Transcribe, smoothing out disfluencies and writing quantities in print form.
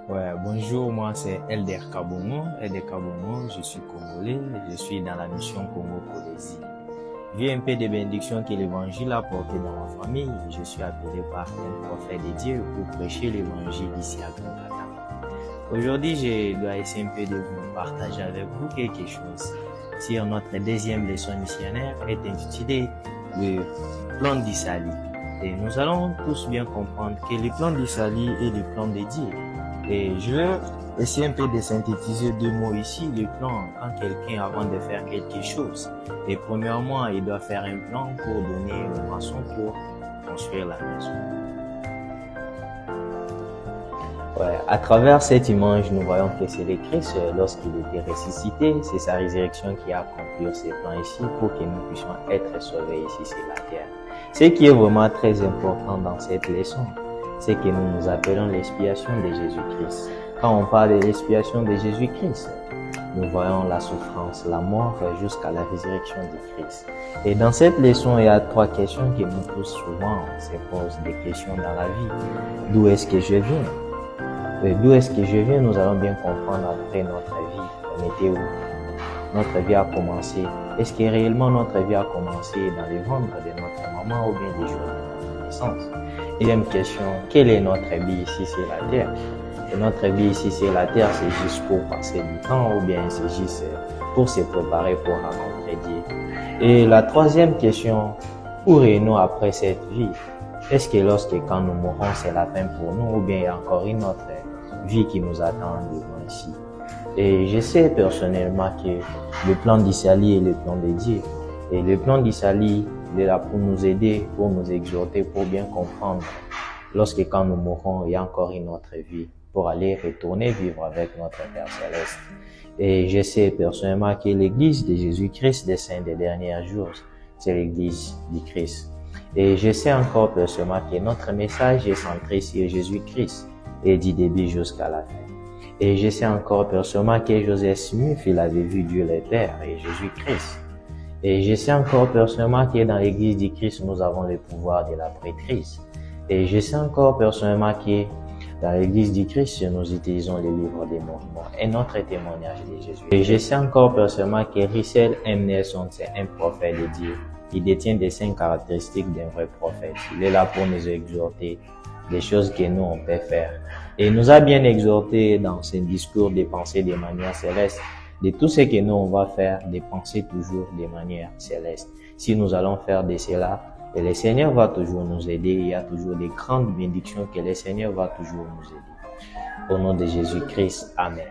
Ouais, bonjour, moi c'est Elder Kabongo. Elder Kabongo, je suis congolais, je suis dans la mission Congo-Codésie. Vu un peu des bénédictions que l'évangile a apporté dans ma famille, je suis appelé par un prophète de Dieu pour prêcher l'évangile ici à Grand Katanga. Aujourd'hui, je dois essayer un peu de vous partager avec vous quelque chose sur notre deuxième leçon missionnaire est intitulée le plan d'Isali. Et nous allons tous bien comprendre que le plan d'Isali est le plan de Dieu. Et je vais essayer un peu de synthétiser deux mots ici. Le plan, quand quelqu'un, avant de faire quelque chose, et premièrement, il doit faire un plan pour donner une maçon pour construire la maison. Ouais, à travers cette image, nous voyons que c'est le Christ, lorsqu'il était ressuscité, c'est sa résurrection qui a accompli ces plans ici pour que nous puissions être sauvés ici sur la terre. Ce qui est vraiment très important dans cette leçon, c'est que nous nous appelons l'expiation de Jésus-Christ. Quand on parle de l'expiation de Jésus-Christ, nous voyons la souffrance, la mort jusqu'à la résurrection de Christ. Et dans cette leçon, il y a trois questions qui nous posent souvent. On se pose des questions dans la vie. D'où est-ce que je viens? D'où est-ce que je viens? Nous allons bien comprendre après notre vie. On était où? Notre vie a commencé. Est-ce que réellement notre vie a commencé dans le ventre de notre maman ou bien des jours de notre naissance? Deuxième question, quelle est notre vie ici sur la terre? Et notre vie ici sur la terre, c'est juste pour passer du temps ou bien c'est juste pour se préparer pour rencontrer Dieu? Et la troisième question, où irons-nous après cette vie? Est-ce que quand nous mourrons, c'est la fin pour nous ou bien il y a encore une autre vie qui nous attend devant ici? Et je sais personnellement que le plan d'Isali est le plan de Dieu. Et le plan d'Isali, il est là pour nous aider, pour nous exhorter, pour bien comprendre. Quand nous mourrons, il y a encore une autre vie pour aller retourner vivre avec notre Père Céleste. Et je sais personnellement que l'église de Jésus-Christ des saints des derniers jours, c'est l'église du Christ. Et je sais encore personnellement que notre message est centré sur Jésus-Christ et du début jusqu'à la fin. Et je sais encore personnellement que Joseph Smith, il avait vu Dieu le Père et Jésus-Christ. Et je sais encore personnellement que dans l'église du Christ, nous avons le pouvoir de la prêtrise. Et je sais encore personnellement que dans l'église du Christ, nous utilisons les livres des mormons et notre témoignage de Jésus. Et je sais encore personnellement que Russell M. Nelson, c'est un prophète de Dieu. Il détient des 5 caractéristiques d'un vrai prophète. Il est là pour nous exhorter des choses que nous, on peut faire. Et il nous a bien exhorté dans ses discours de penser de manière céleste, de tout ce que nous, on va faire, de penser toujours de manière céleste. Si nous allons faire de cela, et le Seigneur va toujours nous aider. Il y a toujours des grandes bénédictions que le Seigneur va toujours nous aider. Au nom de Jésus-Christ, Amen.